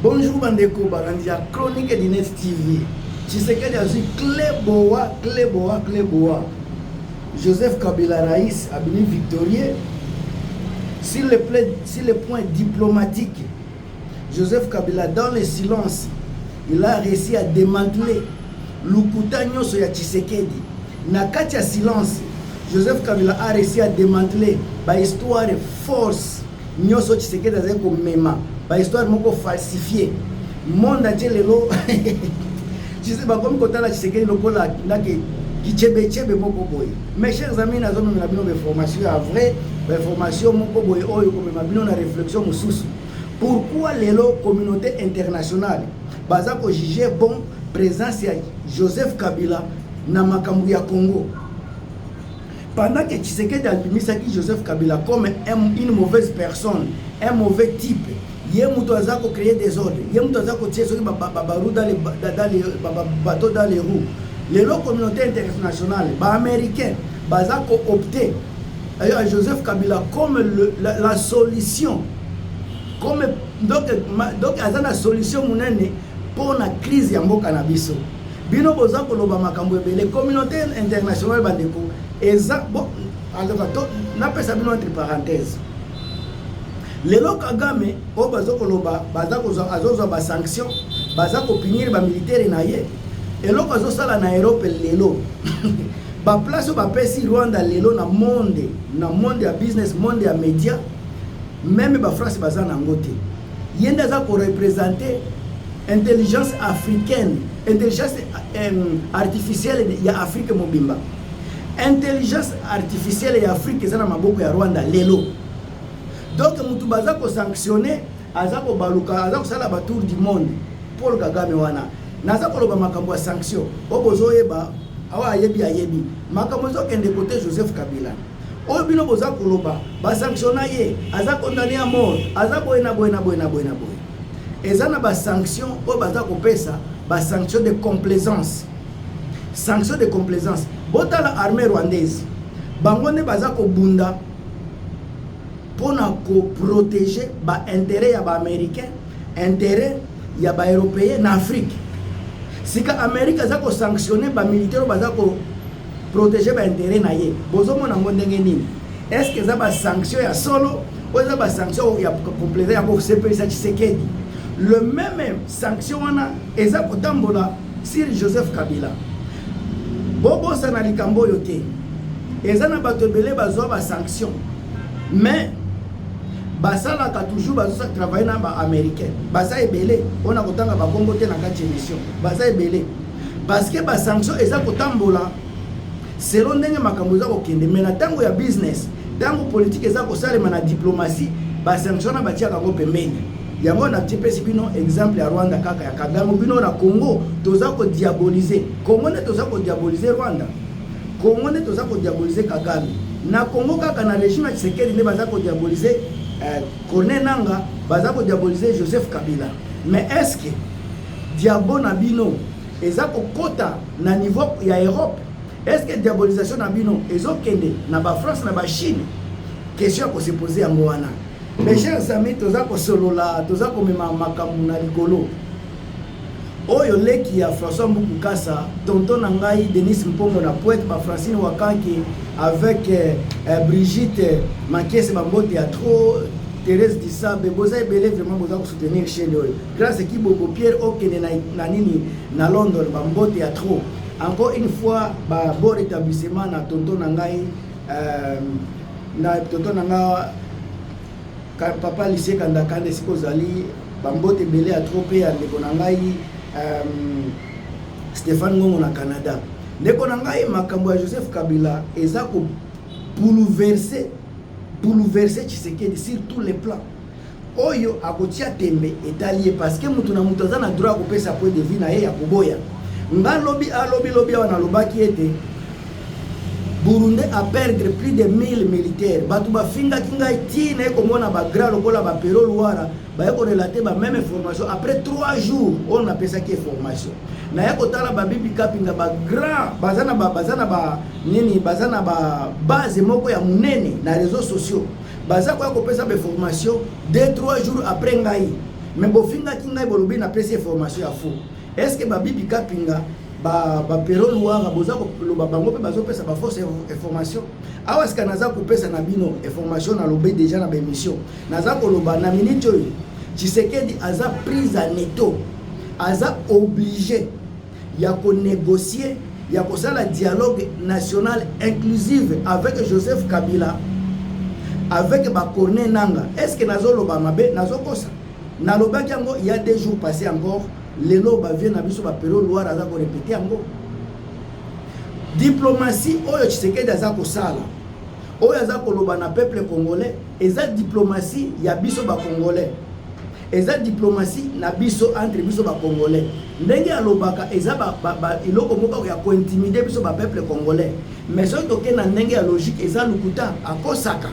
Bonjour Bandeko Barandia, chronique d'Inès TV. Tshisekedi a dit Cléboa. Joseph Kabila Raïs a béni victorieux. Sur le point diplomatique, Joseph Kabila, dans le silence, il a réussi à démanteler Lukuta Nyoso ya Tshisekedi. Na kati ya silence, Joseph Kabila a réussi à démanteler ba histoire force Nyoso Tshisekedi azeko mema, ba histoire moko falsifiée. Monde entier lelo tu sais ba comme kotala Tshisekedi lokola ndake kichebe moko boy. Mes chers amis, nazo mena bino be formation à vrai, be formation moko boy oyo ko mema bino na réflexion mususu. Pourquoi lelo communauté internationale baza ko juger bon présence ya Joseph Kabila na makambu ya Congo? Pendant que Tshisekedi a bimisaki Joseph Kabila comme une mauvaise personne, un mauvais type, yé muto azako créer des ordres, yé muto azako tirer soki babaru dans les bateaux dans les roues. Les communautés internationales, américains, bazako opté à Joseph Kabila comme la solution, comme donc azana solution munene pour la crise ya mboka na biso. Bino boza koloba makambo ebele communauté internationale bandeko eza bon alors na pesa bino entre parenthèses. Lelo Kagame o bazo koloba baza kozo azozo ba sanction baza ko punir ba militaire na ye. Eloko azo sala na Europe lelo ba place ba pesi Rwanda lelo na monde ya business, monde ya média, même ba France baza na ngote. Yenda za ko représenter intelligence africaine, intelligence artificielle ya Afrique mobimba. Intelligence artificielle ya Afrique ezana maboko ya Rwanda lelo. Donc mutu baza ko sanctionner azako baluka azako sala ba tour du monde Paul Kagame wana. Naza koloba makambo ya sanction obozo yeba awa ayebi makambo zo kende côté Joseph Kabila. Oyo bino boza koloba ba sanctionna ye aza condamné à mort aza boena. Ezana ba sanction o baza ko pesa ba sanction de complaisance. Sanction de complaisance. Bota la armée rwandaise. Bangone baza ko bunda pona ko protéger ba intérêt ya ba américain, intérêt ya ba européen na Afrique. Sika Amérique za ko sanctionner ba militaire baza ko protéger ba intérêt na ye. Bozo mona ngondenge nini? Est-ce que za ba sanction ya solo ou za ba sanction ya compléter ya ko sepelisa Tshisekedi? Le même sanction wana eza kotambola sur Joseph Kabila. Bobo sana likambo yote. Eza na bato belé bazwa ba sanction. Mais basala ka toujours bazo travailler na ba américain. Basa ebele on a kotanga ba Congo te na kati émission. Basa ebele parce que ba sanction eza kotambola selon ndenge makambo za kokende mais na tango ya business, tango politique eza ko salema na diplomatie, ba sanction na batia ka ko pembeni. Yango na tipesi bino exemple ya Rwanda kaka ya Kagame bino na Congo toza ko diaboliser. Congo ne toza ko diaboliser Rwanda. Congo ne toza ko diaboliser Kagame. Na Congo kaka na régime ya Tshisekedi ne baza ko diaboliser Corneille Nangaa, baza ko diaboliser Joseph Kabila. Mais est-ce que diabo na bino eza ko kota na niveau ya Europe? Est-ce que diabolisation na bino ezokende na ba France na ba Chine? Question ko se poser yango wana. Mes chers amis, toza ko solola, toza ko mema makambu na likolo. Oyo leki ya François Mbukukasa, tonton na ngai Denis Mpongo na poète ba Francine Wakanki avec Brigitte Makese Bambote ya trop, Thérèse Dissabe, boza ebele vraiment boza ko soutenir chaîne oyo. Grâce à Kiboko Pierre okene na nini na London Bambote ya trop. Encore une fois ba bon établissement na tonton na ngai na tonton na ngai papa lycée Kandakande siko zali Bambote belé ya trop pe ya ndeko na ngai Stéphane Ngongo na Canada. Ndeko na ngai makambo ya Joseph Kabila eza ko bouleverser Tshisekedi sur tous les plans. Oyo akotia tembe etalié parce que mutu na mutu azana droit ko pesa point de vue na ye ya koboya. Nga lobby wana lobaki ete Burundi a perdre plus de 1000 militaires. Batu ba finga kinga itine komona ba grand lokola ba pero luara ba yako relater ba même information après 3 jours on a pesa ki information. Na yako tala ba bibi kapinga ba grand bazana ba nini bazana ba base moko ya munene na réseaux sociaux. Baza ko pesa ba information 2-3 jours après ngai. mais bofinga kinga bolobi na pesi information ya faux. Est-ce que babibi kapinga ba pero luara boza ko loba bango pe bazo pesa ba fausse information? Awa est-ce que naza ko pesa na bino information na lobe déjà na ba émission. Naza ko loba na minute oyo. Tshisekedi aza prise en étau. Aza obligé ya ko négocier, ya ko sala dialogue national inclusive avec Joseph Kabila, avec ba Corneille Nanga. Est-ce que nazo loba mabe nazo kosa? Na loba kiango il y a 2 jours passés encore. Lelo ba vient na biso ba pero loire aza ko répéter yango. Diplomatie oyo Tshisekedi aza ko sala. Oyo aza ko loba na peuple congolais, eza diplomatie ya biso ba congolais. Eza diplomatie na biso entre biso ba congolais. Ndenge alobaka eza ba iloko moko ya ko intimider biso ba peuple congolais. Mais so to ke na ndenge ya logique eza lukuta akosaka.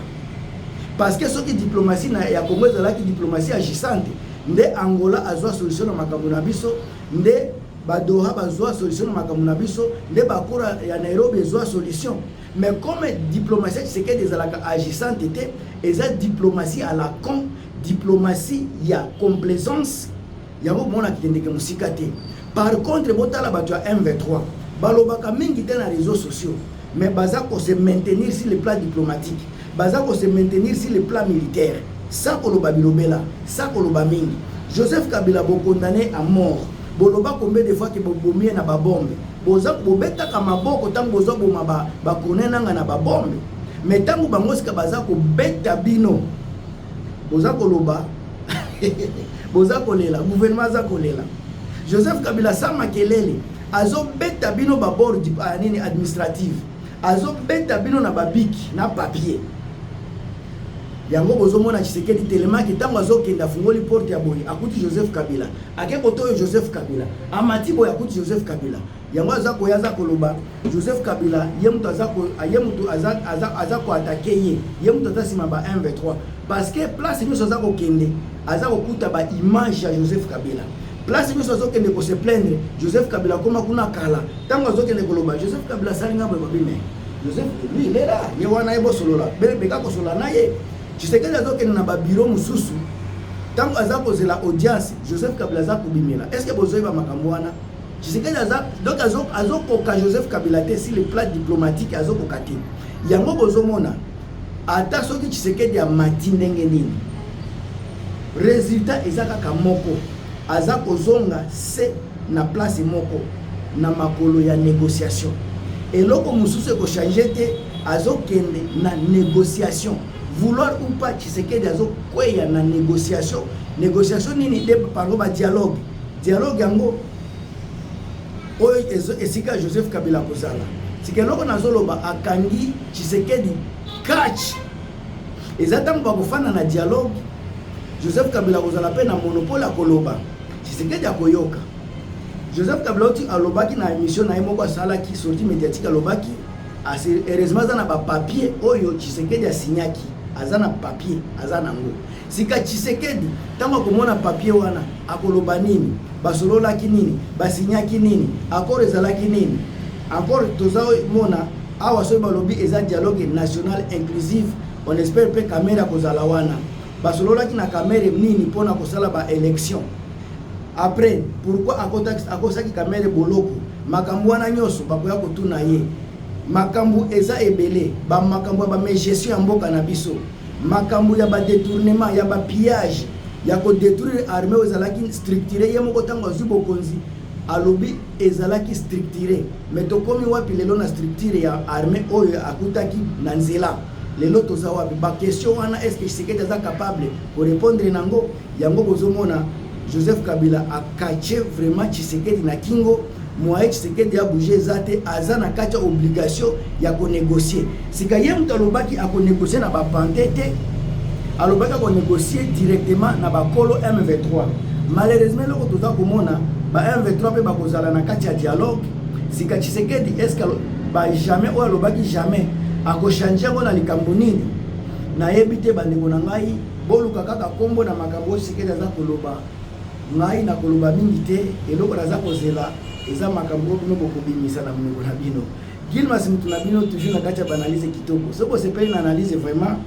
Parce que soki diplomatie na ya Congo ezala ki diplomatie agissante. Nde Angola azwa solution na makambo na biso, nde Badoha bazwa solution na makambo na biso, nde bakura ya Nairobi ezwa solution. Mais comme diplomatie c'est que des alaka agissante était, eza diplomatie à la con, diplomatie ya complaisance, ya mona kitendeke musikate. Par contre botala bato ya M23, balobaka mingi te na réseaux sociaux, mais baza ko se maintenir sur le plan diplomatique, baza ko se maintenir sur le plan militaire. Ça koloba bilobela, ça koloba mingi. Joseph Kabila bo condamné à mort. Boloba combien de fois que bo bomie na ba bombe. Boza bobeta ka maboko tango boza boma ba konenanga na ba bombe. Mais tango bangosika baza ko beta bino. Boza koloba boza kolela, gouvernement za kolela. Joseph Kabila sa makelele azo beta bino ba bord nini administrative. Azo beta bino na ba biki na papier. Yango bozomona Tshisekedi tellement que tango azokenda fungoli porte ya boyi akuti Joseph Kabila akekoto Joseph Kabila amati boyi akuti Joseph Kabila yango azako yaza koloba Joseph Kabila yemuto azako azako attaquer yemuto atasima ba 1v3 parce que place nous azako kende azako kuta ba image ya Joseph Kabila place nous azokende ko se plaindre Joseph Kabila koma kuna kala tango azokende koloba Joseph Kabila salinga boyi babime Joseph lui il est là yewana ebo solola beka ko solola naye Tshisekedi azokende na ba bureau mususu tango azako zela audience Joseph Kabila azako bimela. Est-ce que bozoyi ba makambo wana Tshisekedi donc azoko ka Joseph Kabila te si le plan diplomatique azoko kate yango bozomona ata soki Tshisekedi ya mati ndenge nini résultat ezaka ka moko azako zonga se na place moko na makolo ya négociation eloko mususu ko changer te azokende na négociation. Vouloir ou pas Tshisekedi azo kweya na négociation nini de parlo ba dialogue yango oyo esika Joseph Kabila kozala sikeloko nazoloba akangi Tshisekedi catch ezatango bakofana na dialogue Joseph Kabila kozala pe na monopole akoloba Tshisekedi akoyoka Joseph Kabila oti alobaki na émission na yemoko asalaki sortie médiatique alobaki heureusement za na ba papier oyo Tshisekedi asinyaki azana papier azana ngo sika Tshisekedi tango komona papier wana akoloba nini basolola kinini basinyaki nini accord ezalaki nini accord tozao mona awa so balobi eza dialogue national inclusive on espère pe caméra kozala wana basolola ki na caméra nini pona kosala ba élection après pourquoi akosaki caméra boloko makambo wana nyoso bakoya kotuna ye makambu eza ebele ba makambu ba gestion ya mboka na biso makambu ya ba détournement ya ba pillage ya ko détruire armée ezalaki structuré ye moko tango azubo konzi alobi ezalaki structuré mais to komi wapi lelo na structure ya armée oyo akutaki na nzela lelo toza wapi ba question wana est-ce que Tshisekedi est capable pour répondre nango yango bozomona Joseph Kabila a caché vraiment Tshisekedi na kingo moi Tshisekedi a bougé zate azana kacha obligation ya ko négocier sika ye mtu alobaki a ko négocier na ba pantete alobaki ko négocier directement na ba kolo M23 malheureusement loko toza komona ba M23 pe ba kozala na kacha dialogue sika Tshisekedi est-ce que ba jamais ou alobaki jamais a ko changer ngona likambo nini na yebite bandeko na ngai boluka kaka kombo na makambo Tshisekedi aza koloba ngai na koloba mingi te eloko aza kozela eza makambo bino bokobimisa na mungu na bino Gilmas mutu na bino toujours na kati ya analyse kitoko soko sepeli na analyse vraiment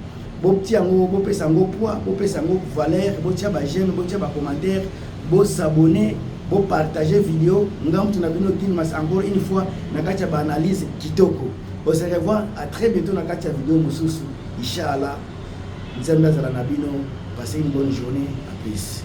Bopti yango, bopesa yango poids, bopesa yango valeur, botia ba j'aime, botia ba commentaire, bo s'abonner, bo partager vidéo. Ngam tu n'abino Kinmas encore une fois nakatia ba analyse kitoko. On se revoit à très bientôt nakatia vidéo mususu. Inch'Allah. Nzamba zala nabino, passez une bonne journée. À plus.